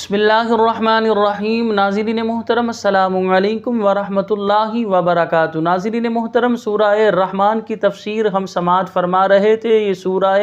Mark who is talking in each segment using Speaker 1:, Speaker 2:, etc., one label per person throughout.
Speaker 1: بسم اللہ الرحمن الرحیم۔ ناظرین محترم السلام علیکم ورحمۃ اللہ وبرکاتہ۔ ناظرین محترم، سورہ رحمان کی تفسیر ہم سماعت فرما رہے تھے۔ یہ سورہ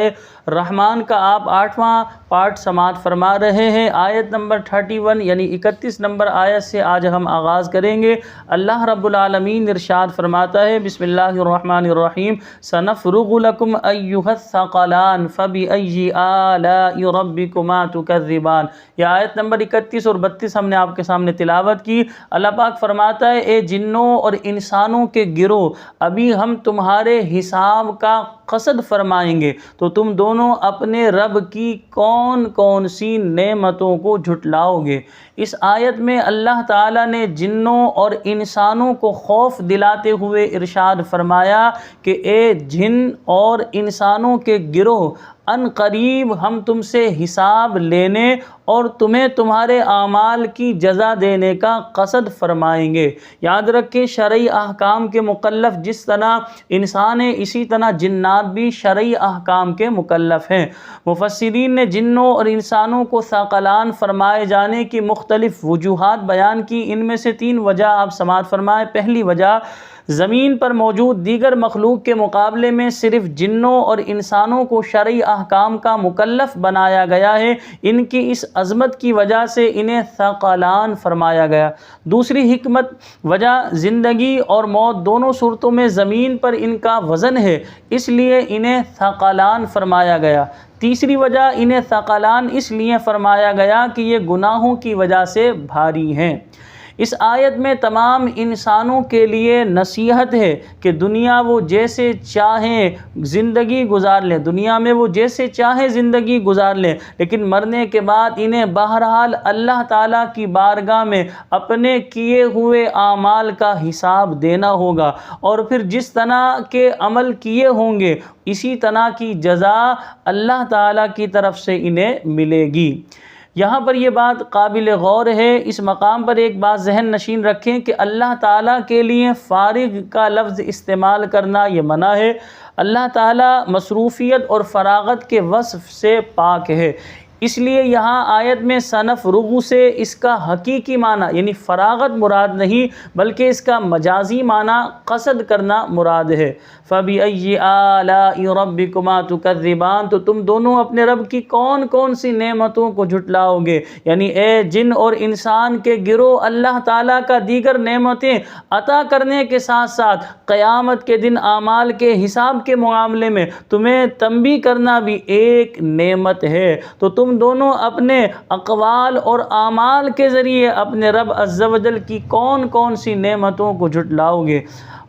Speaker 1: رحمان کا آپ 8واں پارٹ سماعت فرما رہے ہیں۔ آیت نمبر 31 یعنی 31 نمبر آیت سے آج ہم آغاز کریں گے۔ اللہ رب العالمین ارشاد فرماتا ہے، بسم اللہ الرحمن الرحیم، سنفرغ لکم ایھا الثقلان فبأی آلاء ربکما تکذبان۔ یہ آیت نمبر 31 اور 32 ہم نے آپ کے سامنے تلاوت کی۔ اللہ پاک فرماتا ہے، اے جنوں اور انسانوں کے گروہ، ابھی ہم تمہارے حساب کا قصد فرمائیں گے تو تم دونوں اپنے رب کی کون کون سی نعمتوں کو جھٹلاؤ گے۔ اس آیت میں اللہ تعالیٰ نے جنوں اور انسانوں کو خوف دلاتے ہوئے ارشاد فرمایا کہ اے جن اور انسانوں کے گروہ، ان قریب ہم تم سے حساب لینے اور تمہیں تمہارے اعمال کی جزا دینے کا قصد فرمائیں گے۔ یاد رکھیں، شرعی احکام کے مکلف جس طرح انسان ہیں، اسی طرح جنات بھی شرعی احکام کے مکلف ہیں۔ مفسرین نے جنوں اور انسانوں کو ثقلان فرمائے جانے کی مختلف وجوہات بیان کی۔ ان میں سے 3 وجہ آپ سماعت فرمائیں۔ پہلی وجہ، زمین پر موجود دیگر مخلوق کے مقابلے میں صرف جنوں اور انسانوں کو شرعی احکام کا مکلف بنایا گیا ہے، ان کی اس عظمت کی وجہ سے انہیں ثقلان فرمایا گیا۔ دوسری وجہ، زندگی اور موت دونوں صورتوں میں زمین پر ان کا وزن ہے، اس لیے انہیں ثقلان فرمایا گیا۔ تیسری وجہ، انہیں ثقلان اس لیے فرمایا گیا کہ یہ گناہوں کی وجہ سے بھاری ہیں۔ اس آیت میں تمام انسانوں کے لیے نصیحت ہے کہ دنیا وہ جیسے چاہیں زندگی گزار لیں، دنیا میں وہ جیسے چاہیں زندگی گزار لیں، لیکن مرنے کے بعد انہیں بہرحال اللہ تعالیٰ کی بارگاہ میں اپنے کیے ہوئے اعمال کا حساب دینا ہوگا، اور پھر جس طرح کے عمل کیے ہوں گے اسی طرح کی جزا اللہ تعالیٰ کی طرف سے انہیں ملے گی۔ یہاں پر یہ بات قابل غور ہے، اس مقام پر ایک بات ذہن نشین رکھیں کہ اللہ تعالیٰ کے لیے فارغ کا لفظ استعمال کرنا یہ منع ہے۔ اللہ تعالیٰ مصروفیت اور فراغت کے وصف سے پاک ہے، اس لیے یہاں آیت میں سنفرغ سے اس کا حقیقی معنی یعنی فراغت مراد نہیں، بلکہ اس کا مجازی معنی قصد کرنا مراد ہے۔ فَبِأَيِّ آلَاءِ رَبِّكُمَا تُكَذِّبَانِ، تو تم دونوں اپنے رب کی کون کون سی نعمتوں کو جھٹلاؤ گے، یعنی اے جن اور انسان کے گروہ، اللہ تعالیٰ کا دیگر نعمتیں عطا کرنے کے ساتھ ساتھ قیامت کے دن اعمال کے حساب کے معاملے میں تمہیں تنبیہ کرنا بھی ایک نعمت ہے، تو تم دونوں اپنے اقوال اور اعمال کے ذریعے اپنے رب عز و جل کی کون کون سی نعمتوں کو جھٹلاؤ گے۔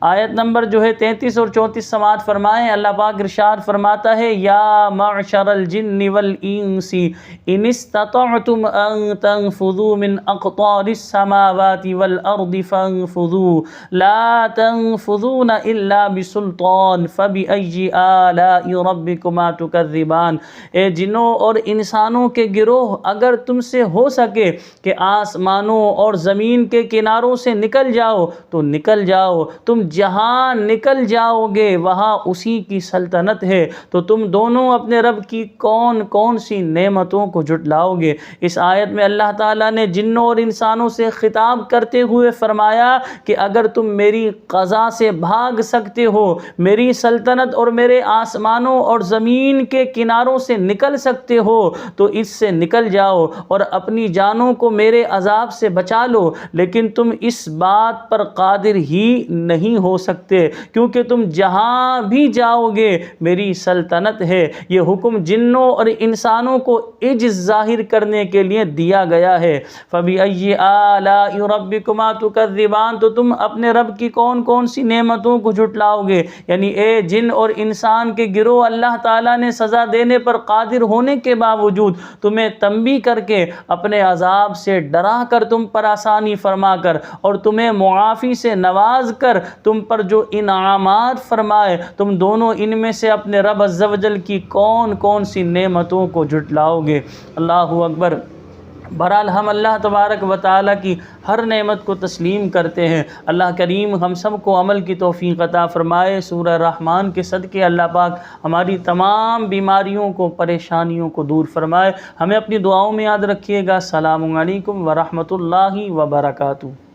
Speaker 1: آیت نمبر 33 اور 34 سماعت فرمائیں۔ اللہ پاک ارشاد فرماتا ہے، یا معشر الجن والانس ان استطعتم ان تنفذوا من اقطار السماوات والارض فانفذوا لا تنفذون الا بسلطان فبأي آلاء ربكما تكذبان۔ اے جنوں اور انسانوں کے گروہ، اگر تم سے ہو سکے کہ آسمانوں اور زمین کے کناروں سے نکل جاؤ تو نکل جاؤ، تم جہاں نکل جاؤ گے وہاں اسی کی سلطنت ہے، تو تم دونوں اپنے رب کی کون کون سی نعمتوں کو جھٹلاؤ گے۔ اس آیت میں اللہ تعالیٰ نے جنوں اور انسانوں سے خطاب کرتے ہوئے فرمایا کہ اگر تم میری قضا سے بھاگ سکتے ہو، میری سلطنت اور میرے آسمانوں اور زمین کے کناروں سے نکل سکتے ہو تو اس سے نکل جاؤ اور اپنی جانوں کو میرے عذاب سے بچا لو، لیکن تم اس بات پر قادر ہی نہیں ہو سکتے، کیونکہ تم جہاں بھی جاؤ گے میری سلطنت ہے۔ یہ حکم جنوں اور انسانوں کو عجز ظاہر کرنے کے لیے دیا گیا ہے۔ فَبِأَيِّ آلَاءِ رَبِّكُمَا تُكَذِّبَانِ، تو تم اپنے رب کی کون کون سی نعمتوں کو جھٹلاؤ گے، یعنی اے جن اور انسان کے گروہ، اللہ تعالیٰ نے سزا دینے پر قادر ہونے کے باوجود تمہیں تنبیہ کر کے اپنے عذاب سے ڈرا کر تم پر آسانی فرما کر اور تمہیں معافی سے نواز کر تم پر جو انعامات فرمائے، تم دونوں ان میں سے اپنے رب عز و جل کی کون کون سی نعمتوں کو جھٹلاؤ گے۔ اللہ اکبر۔ بہرحال ہم اللہ تبارک و تعالیٰ کی ہر نعمت کو تسلیم کرتے ہیں۔ اللہ کریم ہم سب کو عمل کی توفیق عطا فرمائے۔ سورہ رحمان کے صدقے اللہ پاک ہماری تمام بیماریوں کو، پریشانیوں کو دور فرمائے۔ ہمیں اپنی دعاؤں میں یاد رکھیے گا۔ السلام علیکم ورحمۃ اللہ وبرکاتہ۔